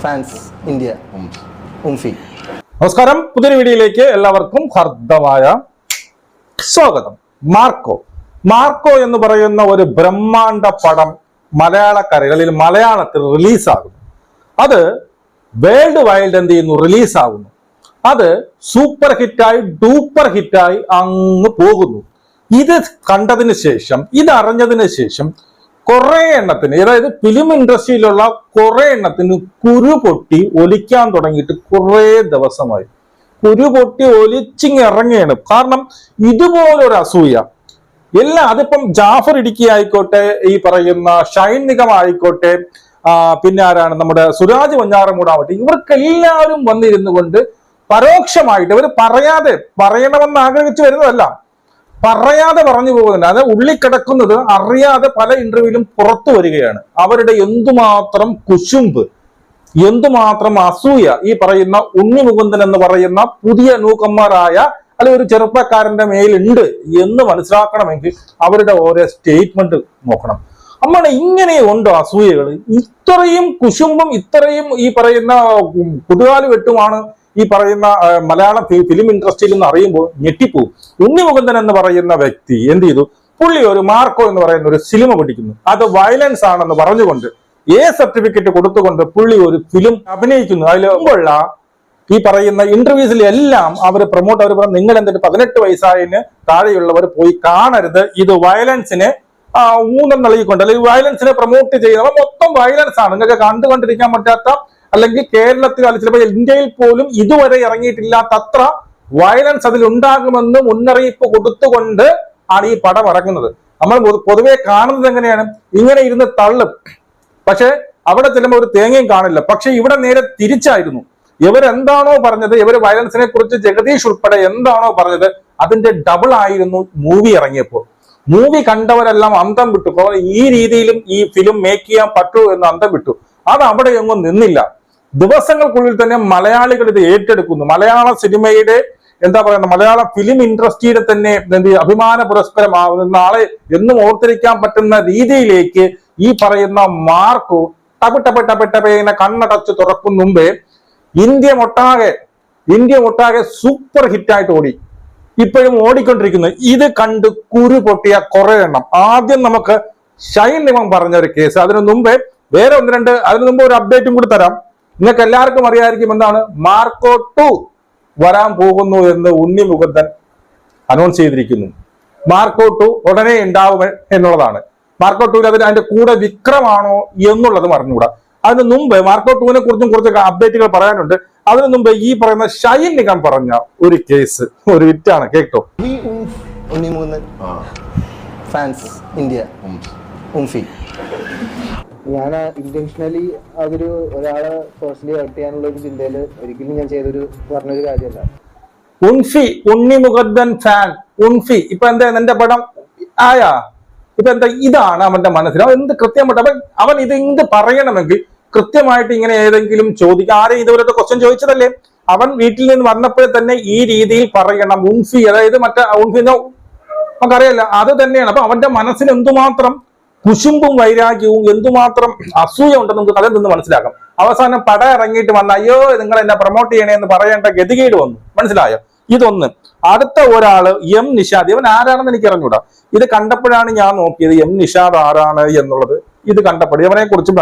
Fans India ഉംഫി. നമസ്കാരം, പുതിയൊരു വീഡിയോയിലേക്ക് എല്ലാവർക്കും ഹർദ്ദമായ സ്വാഗതം. മാർക്കോ എന്ന് പറയുന്ന ഒരു ബ്രഹ്മാണ്ഡ പടം മലയാളക്കരകളിൽ മലയാളത്തിൽ റിലീസാകുന്നു. അത് വേൾഡ് വൈഡ് എന്ത് ചെയ്യുന്നു, റിലീസാകുന്നു. അത് സൂപ്പർ ഹിറ്റായി ഡൂപ്പർ ഹിറ്റായി അങ്ങ് പോകുന്നു. ഇത് കണ്ടതിന് ശേഷം, ഇത് അറിഞ്ഞതിന് ശേഷം കുറെ എണ്ണത്തിന്, അതായത് ഫിലിം ഇൻഡസ്ട്രിയിലുള്ള കുറെ എണ്ണത്തിന് കുരു പൊട്ടി ഒലിക്കാൻ തുടങ്ങിയിട്ട് കുറെ ദിവസമായി. കുരു പൊട്ടി ഒലിച്ചിങ് ഇറങ്ങുകയാണ്. കാരണം ഇതുപോലൊരു അസൂയ അതിപ്പം ജാഫർ ഇടുക്കി ആയിക്കോട്ടെ, ഈ പറയുന്ന ഷൈൻ നിഗം ആയിക്കോട്ടെ, പിന്നെ ആരാണ് നമ്മുടെ സുരാജ് വഞ്ഞാറമൂട് ആവട്ടെ, ഇവർക്കെല്ലാവരും വന്നിരുന്നു കൊണ്ട് പരോക്ഷമായിട്ട് ഇവർ പറയണമെന്ന് ആഗ്രഹിച്ചു വരുന്നതല്ല, പറയാതെ പറഞ്ഞു പോകുന്നുണ്ട്. അത് ഉള്ളിക്കിടക്കുന്നത് അറിയാതെ പല ഇന്റർവ്യൂവിലും പുറത്തു വരികയാണ്. അവരുടെ എന്തുമാത്രം കുശുമ്പ്, എന്തുമാത്രം അസൂയ ഈ പറയുന്ന ഉണ്ണി മുകുന്ദൻ എന്ന് പറയുന്ന പുതിയ നൂക്കന്മാരായ അല്ലെങ്കിൽ ഒരു ചെറുപ്പക്കാരന്റെ മേലുണ്ട് എന്ന് മനസ്സിലാക്കണമെങ്കിൽ അവരുടെ ഓരോ സ്റ്റേറ്റ്മെന്റ് നോക്കണം. അമ്മയുടെ ഇങ്ങനെയുണ്ടോ അസൂയകൾ? ഇത്രയും കുശുമ്പും ഇത്രയും ഈ പറയുന്ന കുതുകാല് വെട്ടുമാണ് ഈ പറയുന്ന മലയാളം ഫിലിം ഇൻഡസ്ട്രിയിൽ എന്ന് അറിയുമ്പോൾ ഞെട്ടിപ്പോവും. ഉണ്ണി മുകുന്ദൻ എന്ന് പറയുന്ന വ്യക്തി എന്ത് ചെയ്തു? പുള്ളി ഒരു മാർക്കോ എന്ന് പറയുന്ന ഒരു സിനിമ പഠിക്കുന്നു. അത് വയലൻസ് ആണെന്ന് പറഞ്ഞുകൊണ്ട് സർട്ടിഫിക്കറ്റ് കൊടുത്തുകൊണ്ട് പുള്ളി ഒരു ഫിലിം അഭിനയിക്കുന്നു. അതിൽ മുമ്പുള്ള ഈ പറയുന്ന ഇന്റർവ്യൂസിൽ എല്ലാം അവർ പറഞ്ഞു, നിങ്ങൾ എന്തിട്ട് 18 വയസ്സായതിന് താഴെയുള്ളവർ പോയി കാണരുത്, ഇത് വയലൻസിനെ ഊന്നൽ നൽകിക്കൊണ്ട്, അല്ലെങ്കിൽ വയലൻസിനെ പ്രൊമോട്ട് ചെയ്യുന്നത് മൊത്തം വയലൻസ് ആണ്, നിങ്ങൾക്ക് കണ്ടുകൊണ്ടിരിക്കാൻ പറ്റാത്ത, അല്ലെങ്കിൽ കേരളത്തിൽ ചിലപ്പോൾ ഇന്ത്യയിൽ പോലും ഇതുവരെ ഇറങ്ങിയിട്ടില്ലാത്തത്ര വയലൻസ് അതിൽ ഉണ്ടാകുമെന്ന് മുന്നറിയിപ്പ് കൊടുത്തുകൊണ്ട് ആണ് ഈ പടം ഇറങ്ങുന്നത്. നമ്മൾ പൊതുവെ കാണുന്നത് എങ്ങനെയാണ്? ഇങ്ങനെ ഇരുന്ന് തള്ളും, പക്ഷെ അവിടെ ചെല്ലുമ്പോൾ ഒരു തേങ്ങയും കാണില്ല. പക്ഷെ ഇവിടെ നേരെ തിരിച്ചായിരുന്നു. ഇവരെന്താണോ പറഞ്ഞത്, ഇവർ വയലൻസിനെ കുറിച്ച് ജഗദീഷ് ഉൾപ്പെടെ എന്താണോ പറഞ്ഞത്, അതിന്റെ ഡബിൾ ആയിരുന്നു മൂവി ഇറങ്ങിയപ്പോൾ. മൂവി കണ്ടവരെല്ലാം അന്തം വിട്ടു. ഈ രീതിയിലും ഈ ഫിലിം മേക്ക് ചെയ്യാൻ പറ്റൂ എന്ന് അന്തം വിട്ടു. അത് അവിടെ എങ്ങും നിന്നില്ല. ദിവസങ്ങൾക്കുള്ളിൽ തന്നെ മലയാളികൾ ഇത് ഏറ്റെടുക്കുന്നു. മലയാള സിനിമയുടെ എന്താ പറയുക, മലയാള ഫിലിം ഇൻഡസ്ട്രിയുടെ തന്നെ അഭിമാന പുരസ്കാരമാവുന്ന, നാളെ എന്നും ഓർത്തിരിക്കാൻ പറ്റുന്ന രീതിയിലേക്ക് ഈ പറയുന്ന മാർക്കോ ടപ് കണ്ണടച്ച് തുറക്കും മുമ്പേ ഇന്ത്യ ഒട്ടാകെ സൂപ്പർ ഹിറ്റായിട്ട് ഓടി, ഇപ്പോഴും ഓടിക്കൊണ്ടിരിക്കുന്നു. ഇത് കണ്ട് കുരു പൊട്ടിയ കുറെ എണ്ണം. ആദ്യം നമുക്ക് ഷൈൻ നിഗം പറഞ്ഞ ഒരു കേസ്, അതിനു മുമ്പേ വേറെ അതിനു മുമ്പ് ഒരു അപ്ഡേറ്റും കൂടി തരാം. നിങ്ങൾക്ക് എല്ലാവർക്കും അറിയാമായിരിക്കും എന്താണ് മാർക്കോ 2 വരാൻ പോകുന്നു എന്ന് ഉണ്ണി മുകുന്ദൻ അനൗൺസ് ചെയ്തിരിക്കുന്നു. മാർക്കോ 2 ഉടനെ ഉണ്ടാവും എന്നുള്ളതാണ്. മാർക്കോ 2 അതിന്റെ കൂടെ വിക്രമാണോ എന്നുള്ളത് അറിഞ്ഞുകൂടാ. അതിന് മുമ്പ് മാർക്കോ 2-നെ കുറിച്ചും കുറച്ച് അപ്ഡേറ്റുകൾ പറയാനുണ്ട്. അതിനു മുമ്പ് ഈ പറയുന്ന ഷൈൻ നിഗം പറഞ്ഞ ഒരു കേസ്, ഒരു വിറ്റാണ്, കേട്ടോ. Unni Mukundan fans India ഉംഫി. ഞാൻ ഇന്റൻഷനലി ഒരാളെ പേഴ്സണലി ഹർട്ട് ചെയ്യാനുള്ള ഒരു ചിന്തയില് ഒരിക്കലും ഞാൻ പറഞ്ഞൊരു കാര്യമല്ല. ഉണ്ണി മുകുന്ദൻ ഫാൻ ഉൺഫി. ഇപ്പൊ എന്താ നിന്റെ പടം ആയാ? ഇപ്പൊ എന്താ? ഇതാണ് അവന്റെ മനസ്സിൽ. അവൻ എന്ത് കൃത്യമായിട്ട് അവൻ ഇത് പറയണമെങ്കിൽ കൃത്യമായിട്ട് ഇങ്ങനെ ഏതെങ്കിലും ചോദിക്കുക. ആരെയും ഇതുവരെ ക്വസ്റ്റ്യൻ ചോദിച്ചതല്ലേ? അവൻ വീട്ടിൽ നിന്ന് വന്നപ്പോഴേ തന്നെ ഈ രീതിയിൽ പറയണം. ഉൺഫി, അതായത് മറ്റേ ഉൺഫി നമുക്കറിയില്ല, അത് തന്നെയാണ്. അപ്പൊ അവന്റെ മനസ്സിന് എന്തുമാത്രം കുശുമ്പും വൈരാഗ്യവും എന്തുമാത്രം അസൂയ ഉണ്ടെന്ന് നമുക്ക് കഥയിൽ നിന്ന് മനസ്സിലാക്കാം. അവസാനം പടം ഇറങ്ങിയിട്ട് വന്ന അയ്യോ നിങ്ങൾ എന്നെ പ്രൊമോട്ട് ചെയ്യണേ എന്ന് പറയേണ്ട ഗതികേട് വന്നു. മനസ്സിലായോ? ഇതൊന്ന്. അടുത്ത ഒരാള് എം നിഷാദ്. ഇവൻ ആരാണെന്ന് എനിക്ക് അറിഞ്ഞൂടാ. ഇത് കണ്ടപ്പോഴാണ് ഞാൻ നോക്കിയത് എം നിഷാദ് ആരാണ് എന്നുള്ളത്. ഇത് കണ്ടപ്പോൾ ഇവനെ കുറിച്ച്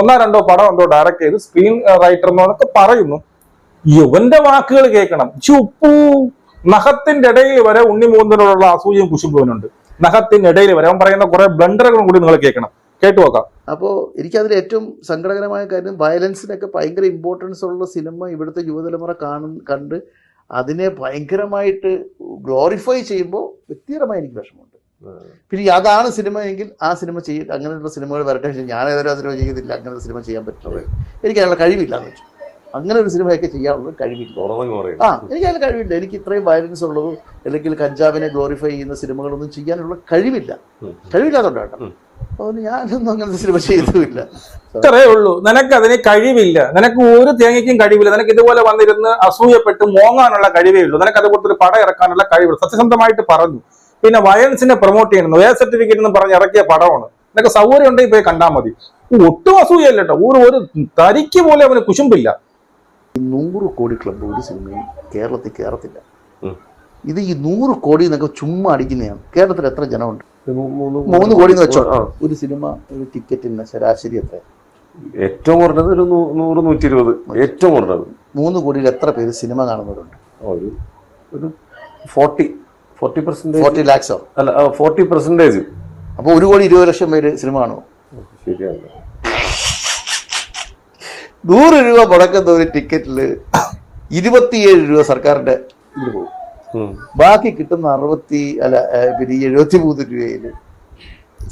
1-2 പടം എന്തോ ഡയറക്ട് ചെയ്ത് സ്ക്രീൻ റൈറ്റർ എന്നൊക്കെ പറയുന്നു. ഇവന്റെ വാക്കുകൾ കേൾക്കണം. ഉപ്പൂ നഖത്തിന്റെ ഇടയിൽ വരെ ഉണ്ണി മുകുന്ദനോടുള്ള അസൂയയും കുശുമ്പുവനുണ്ട്. നഖത്തിന്റെ ഇടയിൽ വരെ അവൻ പറയുന്ന കുറെ ബ്ലണ്ടറുകളും കൂടി നിങ്ങൾ കേൾക്കണം. കേട്ടു നോക്കാം. അപ്പോൾ എനിക്കതിൽ ഏറ്റവും സങ്കടകരമായ കാര്യം, വയലൻസിനൊക്കെ ഭയങ്കര ഇമ്പോർട്ടൻസ് ഉള്ള സിനിമ ഇവിടുത്തെ യുവതലമുറ കണ്ട് അതിനെ ഭയങ്കരമായിട്ട് ഗ്ലോറിഫൈ ചെയ്യുമ്പോൾ വ്യക്തിപരമായി എനിക്ക് വിഷമമുണ്ട്. പിന്നെ അതാണ് സിനിമ എങ്കിൽ ആ സിനിമ അങ്ങനെയുള്ള സിനിമകൾ വരട്ടെ. ഞാൻ ഏതൊരു സിനിമ ചെയ്യുന്നില്ല, അങ്ങനെയുള്ള സിനിമ ചെയ്യാൻ പറ്റുന്നത് എനിക്ക് അതിനുള്ള കഴിവില്ല എന്ന് വെച്ചു. അങ്ങനെ ഒരു സിനിമയൊക്കെ ചെയ്യാനുള്ള കഴിവില്ല. എനിക്ക് അതിന് കഴിവില്ല. എനിക്ക് ഇത്രയും വയലൻസ് ഉള്ളതോ അല്ലെങ്കിൽ കഞ്ചാവിനെ ഗ്ലോറിഫൈ ചെയ്യുന്ന സിനിമകളൊന്നും ചെയ്യാനുള്ള കഴിവില്ലാത്തതുകൊണ്ടാണ്. അതുകൊണ്ട് ഞാനൊന്നും അങ്ങനത്തെ സിനിമ ചെയ്തുമില്ല. ഇത്രേ ഉള്ളൂ. നിനക്ക് അതിന് കഴിവില്ല. നിനക്ക് ഒരു തേങ്ങയ്ക്കും കഴിവില്ല. നിനക്ക് ഇതുപോലെ വന്നിരുന്ന് അസൂയപ്പെട്ട് മോങ്ങാനുള്ള കഴിവേ ഉള്ളൂ. നിനക്ക് അതുപോലത്തെ പടം ഇറക്കാനുള്ള കഴിവില്ല. സത്യസന്ധമായിട്ട് പറഞ്ഞു. പിന്നെ വയലൻസിനെ പ്രൊമോട്ട് ചെയ്യുന്നു, സർട്ടിഫിക്കറ്റ് എന്ന് പറഞ്ഞ് ഇറക്കിയ പടമാണ്. നിനക്ക് സൗകര്യം ഉണ്ടെങ്കിൽ പോയി കണ്ടാൽ മതി. ഒട്ടും അസൂയല്ല കേട്ടോ, ഒരു തരിക്ക് പോലെ അവന് കുശുമ്പില്ല. 100 കോടി ക്ലബ്ബ് ഒരു സിനിമയും കേരളത്തിൽ കയറത്തില്ല. ഇത് ഈ 100 കോടി എന്നൊക്കെ ചുമ്മാ അടിക്കുന്നതാണ്. കേരളത്തിൽ എത്ര ജനമുണ്ട്? 3 കോടി എന്ന് വെച്ചോ. ഒരു സിനിമ ഒരു ടിക്കറ്റിന് ശരാശരി എത്ര? ഏറ്റവും കുറഞ്ഞത് ഒരു 100-120, ഏറ്റവും കുറഞ്ഞത്. 3 കോടിയിൽ എത്ര പേര് സിനിമ കാണുന്നവരുണ്ട്? ഒരു 40%. 40 ലാക്സോ? അല്ല, 40%. അപ്പോൾ 1 കോടി 20 ലക്ഷം പേര് സിനിമ കാണുമോ? ശരിയാണ്. 100 രൂപ മുടക്കുന്ന ഒരു ടിക്കറ്റിൽ 27 രൂപ സർക്കാരിന്റെ ഇതിൽ പോകും. ബാക്കി കിട്ടുന്ന 73 രൂപയിൽ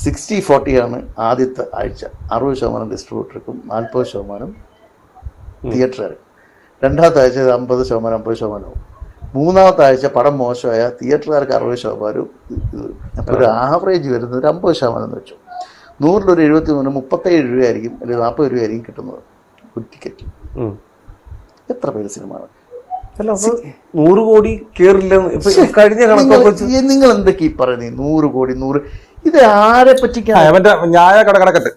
60-40 ആണ് ആദ്യത്തെ ആഴ്ച. 60% ഡിസ്ട്രിബ്യൂട്ടർക്കും 40% തിയേറ്ററുകാർ. രണ്ടാമത്തെ ആഴ്ച 50%. മൂന്നാമത്തെ ആഴ്ച പടം മോശമായ തിയേറ്ററുകാർക്ക് 60%. അപ്പോൾ ഒരു ആവറേജ് വരുന്നത് ഒരു 50% എന്ന് വെച്ചു. 100 ഒരു 37 രൂപയായിരിക്കും, അല്ലെങ്കിൽ 40 രൂപയായിരിക്കും കിട്ടുന്നത് ഒരു ടിക്കറ്റ്. എത്ര പേര് സിനിമ? 100 കോടി കേറില്ല. കഴിഞ്ഞ കണക്കൊക്കെ നിങ്ങൾ എന്തൊക്കെ ഈ പറയുന്നത്? 100 കോടി 100, ഇത് ആരെ പറ്റിക്കാ? അവന്റെ ന്യായ കടക്കട്ട്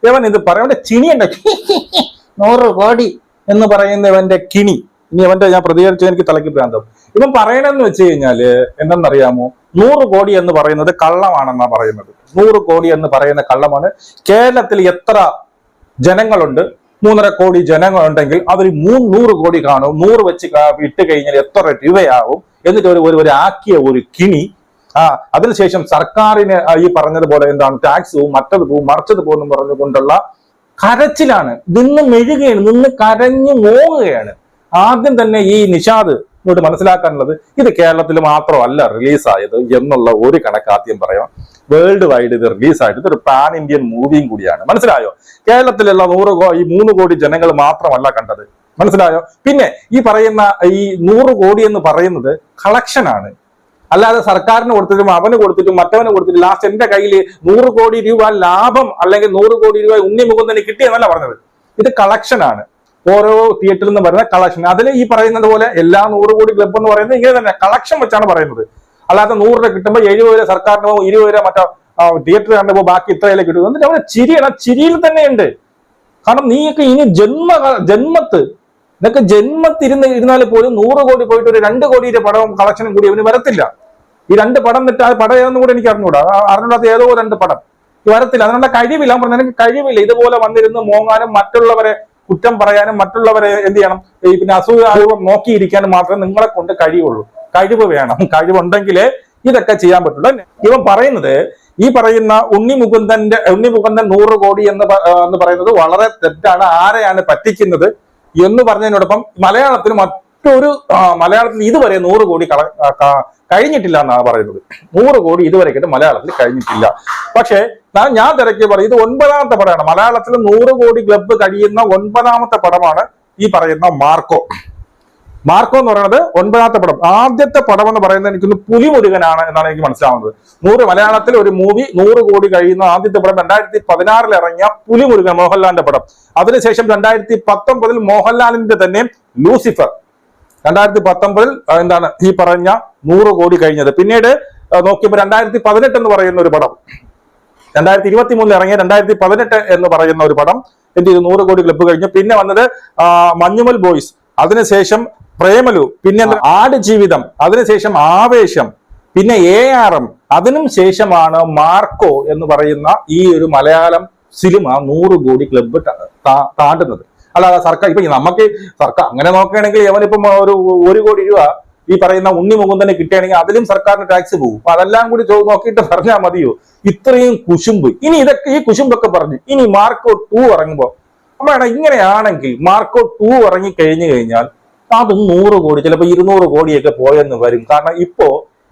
ഇവൻ ഇത് പറയവന്റെ ചിണിയുണ്ട്. 100 കോടി എന്ന് പറയുന്നവന്റെ കിണി. ഇനി അവന്റെ ഞാൻ പ്രതികരിച്ചത് എനിക്ക് തലയ്ക്ക് ഭ്രാന്തം. ഇവൻ പറയണെന്ന് വെച്ച് കഴിഞ്ഞാല് എന്തെന്നറിയാമോ? 100 കോടി എന്ന് പറയുന്നത് കള്ളമാണെന്നാ പറയുന്നത്. 100 കോടി എന്ന് പറയുന്ന കള്ളമാണ്. കേരളത്തിൽ എത്ര ജനങ്ങളുണ്ട്? 3.5 കോടി ജനങ്ങളുണ്ടെങ്കിൽ അതിൽ 100 കോടി കാണും. 100 വെച്ച് ഇട്ട് കഴിഞ്ഞാൽ എത്ര രൂപയാവും? എന്നിട്ട് ഒരു ആക്കിയ ഒരു കിണി. അതിനുശേഷം സർക്കാരിന് ഈ പറഞ്ഞതുപോലെ എന്താണ് ടാക്സ് പോവും, മറ്റത് പോവും, മറിച്ചത് പോകുന്നു പറഞ്ഞുകൊണ്ടുള്ള കരച്ചിലാണ്. നിന്ന് മെഴുകയാണ്, നിന്ന് കരഞ്ഞു മോങ്ങുകയാണ്. ആദ്യം തന്നെ ഈ നിഷാദ് ഇങ്ങോട്ട് മനസ്സിലാക്കാനുള്ളത്, ഇത് കേരളത്തിൽ മാത്രമല്ല റിലീസായത് എന്നുള്ള ഒരു കണക്ക് ആദ്യം പറയാം. വേൾഡ് വൈഡ് ഇത് റിലീസായിട്ട് ഇതൊരു പാൻ ഇന്ത്യൻ മൂവിയും കൂടിയാണ്. മനസ്സിലായോ? കേരളത്തിലുള്ള 3 കോടി ജനങ്ങൾ മാത്രമല്ല കണ്ടത്. മനസ്സിലായോ? പിന്നെ ഈ പറയുന്ന ഈ 100 കോടി എന്ന് പറയുന്നത് കളക്ഷനാണ്. അല്ലാതെ സർക്കാരിന് കൊടുത്തിട്ടും അവന് കൊടുത്തിട്ടും മറ്റവന് കൊടുത്തിട്ടും ലാസ്റ്റ് എന്റെ കയ്യിൽ 100 കോടി രൂപ ലാഭം അല്ലെങ്കിൽ 100 കോടി രൂപ ഉണ്ണി മുകുന്ദന് കിട്ടിയെന്നല്ല പറഞ്ഞത്. ഇത് കളക്ഷനാണ്. ഓരോ തിയേറ്ററിൽ നിന്ന് വരുന്ന കളക്ഷൻ. അതിൽ ഈ പറയുന്നത് പോലെ എല്ലാ 100 കോടി ക്ലബ് എന്ന് പറയുന്നത് ഇങ്ങനെ തന്നെ കളക്ഷൻ വെച്ചാണ് പറയുന്നത്. അല്ലാതെ 100 രൂപ കിട്ടുമ്പോൾ 70 രൂപ സർക്കാരിന് പോകും, 20 രൂപ മറ്റോ തിയേറ്റർ കണ്ടുമ്പോൾ ബാക്കി ഇത്രയിലെ കിട്ടും. എന്നിട്ട് അവന് ചിരിയാണ്. ചിരിയിൽ തന്നെയുണ്ട്. കാരണം നീയൊക്കെ ഇനി ജന്മത്ത് ഇതൊക്കെ ഇരുന്നാൽ പോലും 100 കോടി പോയിട്ട് ഒരു 2 കോടിയുടെ പടവും കളക്ഷനും കൂടി അവന് വരത്തില്ല. ഈ 2 പടം എന്നിട്ട് ആ പടം ഏതെന്നും കൂടെ എനിക്ക് അറിഞ്ഞൂടാ. അറിഞ്ഞൂടാത്ത ഏതോ 2 പടം വരത്തില്ല. അതിനുള്ള കഴിവില്ല. പറഞ്ഞ എനിക്ക് കഴിവില്ല. ഇതുപോലെ വന്നിരുന്ന് മോങ്ങാനും മറ്റുള്ളവരെ കുറ്റം പറയാനും മറ്റുള്ളവരെ എന്ത് ചെയ്യണം, പിന്നെ അസൂയ നോക്കിയിരിക്കാനും മാത്രമേ നിങ്ങളെ കൊണ്ട് കഴിയുള്ളൂ. കഴിവ് വേണം. കഴിവുണ്ടെങ്കിലേ ഇതൊക്കെ ചെയ്യാൻ പറ്റുള്ളൂ. ഇവൻ പറയുന്നത് ഈ പറയുന്ന ഉണ്ണി മുകുന്ദൻ 100 കോടി എന്ന് പറയുന്നത് വളരെ തെറ്റാണ്. ആരെയാണ് പറ്റിക്കുന്നത് എന്ന് പറഞ്ഞതിനോടൊപ്പം മലയാളത്തിൽ ഇതുവരെ 100 കോടി കഴിഞ്ഞിട്ടില്ല എന്നാണ് പറയുന്നത്. 100 കോടി ഇതുവരെയായിട്ട് മലയാളത്തിൽ കഴിഞ്ഞിട്ടില്ല. പക്ഷേ ഞാൻ തിരക്കി പറയും, ഇത് 9ാമത്തെ പടമാണ്. മലയാളത്തിൽ 100 കോടി ക്ലബ്ബ് കഴിയുന്ന 9ാമത്തെ പടമാണ് ഈ പറയുന്ന മാർക്കോ. മാർക്കോ എന്ന് പറയുന്നത് 9ാമത്തെ പടം. ആദ്യത്തെ പടം എന്ന് പറയുന്നത് എനിക്കൊന്ന് പുലിമുരുകനാണ് എന്നാണ് എനിക്ക് മനസ്സിലാവുന്നത്. മലയാളത്തിൽ ഒരു മൂവി 100 കോടി കഴിയുന്ന ആദ്യത്തെ പടം 2016 ഇറങ്ങിയ പുലിമുരുകൻ, മോഹൻലാലിന്റെ പടം. അതിനുശേഷം 2019 മോഹൻലാലിന്റെ തന്നെ ലൂസിഫർ. 2019 എന്താണ് ഈ പറഞ്ഞ 100 കോടി കഴിഞ്ഞത്. പിന്നീട് നോക്കിയപ്പോൾ 2018 എന്ന് പറയുന്ന ഒരു പടം, 2023 ഇറങ്ങിയ 2018 എന്ന് പറയുന്ന ഒരു പടം എന്ത് ചെയ്തു? 100 കോടി ക്ലബ്ബ് കഴിഞ്ഞു. പിന്നെ വന്നത് മഞ്ഞുമൽ ബോയ്സ്, അതിനുശേഷം പ്രേമലു, പിന്നെ ആട് ജീവിതം, അതിനുശേഷം ആവേശം, പിന്നെ ARM, അതിനും ശേഷമാണ് മാർക്കോ എന്ന് പറയുന്ന ഈ ഒരു മലയാളം സിനിമ 100 കോടി ക്ലബ്ബ് താണ്ടുന്നത്. അല്ലാതെ സർക്കാർ ഇപ്പൊ നമുക്ക് സർക്കാർ അങ്ങനെ നോക്കുകയാണെങ്കിൽ അവനിപ്പം 1 കോടി രൂപ ഈ പറയുന്ന ഉണ്ണി മുകുന്ദന് കിട്ടുകയാണെങ്കിൽ അതിലും സർക്കാരിന് ടാക്സ് പോകും. അപ്പൊ അതെല്ലാം കൂടി നോക്കിയിട്ട് പറഞ്ഞാൽ മതിയോ? ഇത്രയും കുശുമ്പ്. ഇനി ഇതൊക്കെ ഈ കുശുമ്പൊക്കെ പറഞ്ഞു ഇനി മാർക്കോ 2 ഇറങ്ങുമ്പോ അമ്മ ഇങ്ങനെയാണെങ്കിൽ മാർക്കോ 2 ഇറങ്ങി കഴിഞ്ഞാൽ അതും 100 കോടി ചിലപ്പോൾ 200 കോടിയൊക്കെ പോയെന്ന് വരും. കാരണം ഇപ്പോ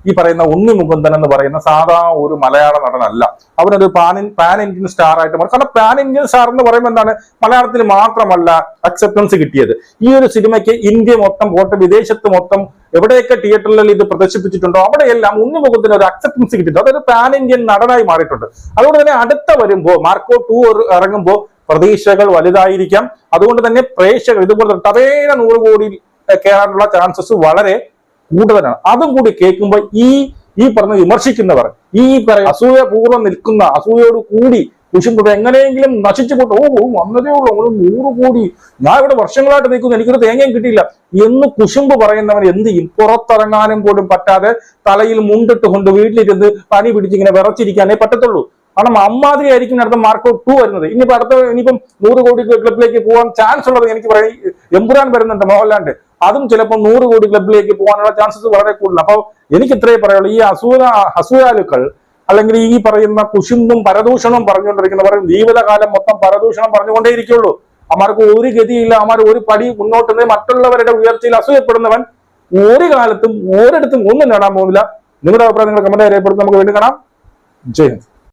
ഈ പറയുന്ന ഉണ്ണി മുകുന്ദൻ എന്ന് പറയുന്ന സാധാ ഒരു മലയാള നടനല്ല. അവനൊരു പാൻ ഇന്ത്യൻ സ്റ്റാർ ആയിട്ട് മാറും. കാരണം പാൻ ഇന്ത്യൻ സ്റ്റാർ എന്ന് പറയുമ്പോൾ എന്താണ്, മലയാളത്തിൽ മാത്രമല്ല അക്സെപ്റ്റൻസ് കിട്ടിയത്. ഈ ഒരു സിനിമയ്ക്ക് ഇന്ത്യ മൊത്തം പോട്ടെ, വിദേശത്ത് മൊത്തം എവിടെയൊക്കെ തിയേറ്ററിൽ ഇത് പ്രദർശിപ്പിച്ചിട്ടുണ്ടോ അവിടെയെല്ലാം ഉണ്ണി മുകുന്ദന് ഒരു അക്സെപ്റ്റൻസ് കിട്ടിയിട്ടുണ്ട്. അതൊരു പാൻ ഇന്ത്യൻ നടനായി മാറിയിട്ടുണ്ട്. അതുകൊണ്ട് തന്നെ അടുത്ത വരുമ്പോൾ മാർക്കോ 2 ഇറങ്ങുമ്പോൾ പ്രതീക്ഷകൾ വലുതായിരിക്കാം. അതുകൊണ്ട് തന്നെ പ്രേക്ഷകർ ഇതുപോലെ തവേന 100 കോടി കയറാനുള്ള ചാൻസസ് വളരെ കൂടുതലാണ്. അതും കൂടി കേൾക്കുമ്പോൾ ഈ പറഞ്ഞ വിമർശിക്കുന്നവർ, ഈ അസൂയപൂർവ്വം നിൽക്കുന്ന, അസൂയയോട് കൂടി കുശുമ്പ് എങ്ങനെയെങ്കിലും നശിച്ചു പോട്ടെ, വന്നതേ ഉള്ളൂ, 100 കോടി, ഞാൻ ഇവിടെ വർഷങ്ങളായിട്ട് നിൽക്കുന്നു, എനിക്കൊരു തേങ്ങയും കിട്ടിയില്ല എന്ന് കുശുമ്പ് പറയുന്നവൻ എന്ത് ചെയ്യും? പുറത്തിറങ്ങാനും പോലും പറ്റാതെ തലയിൽ മുണ്ടിട്ട് കൊണ്ട് വീട്ടിലിരുന്ന് പനി പിടിച്ചിങ്ങനെ വിറച്ചിരിക്കാനേ പറ്റത്തുള്ളൂ. കാരണം അമ്മാതിരി ആയിരിക്കും അടുത്ത മാർക്കോ 2 വരുന്നത്. ഇനിയിപ്പം 100 കോടി ക്ലബിലേക്ക് പോകാൻ ചാൻസ് ഉള്ളത് എനിക്ക് പറയും എമ്പുരാൻ വരുന്നുണ്ട് മോഹൻലാലിന്റെ, അതും ചിലപ്പോൾ 100 കോടി ക്ലബിലേക്ക് പോകാനുള്ള ചാൻസസ് വളരെ കൂടുതൽ. അപ്പോൾ എനിക്ക് ഇത്രയേ പറയുള്ളൂ, ഈ അസൂയാലുക്കൾ അല്ലെങ്കിൽ ഈ പറയുന്ന കുശുമ്പും പരദൂഷണവും പറഞ്ഞുകൊണ്ടിരിക്കുന്നവർ ജീവിതകാലം മൊത്തം പരദൂഷണം പറഞ്ഞുകൊണ്ടേയിരിക്കുള്ളൂ. അമാർക്ക് ഒരു ഗതിയില്ല, അമാർ ഒരു പടി മുന്നോട്ട് മറ്റുള്ളവരുടെ ഉയർച്ചയിൽ അസൂയപ്പെടുന്നവൻ ഒരു കാലത്തും ഒരിടത്തും ഒന്നും നേടാൻ പോകുന്നില്ല. നിങ്ങളുടെ അഭിപ്രായം നിങ്ങൾ കമന്റ് രേഖപ്പെടുത്തി. നമുക്ക് വീണ്ടും കാണാം. ജയ് ഹിന്ദ്.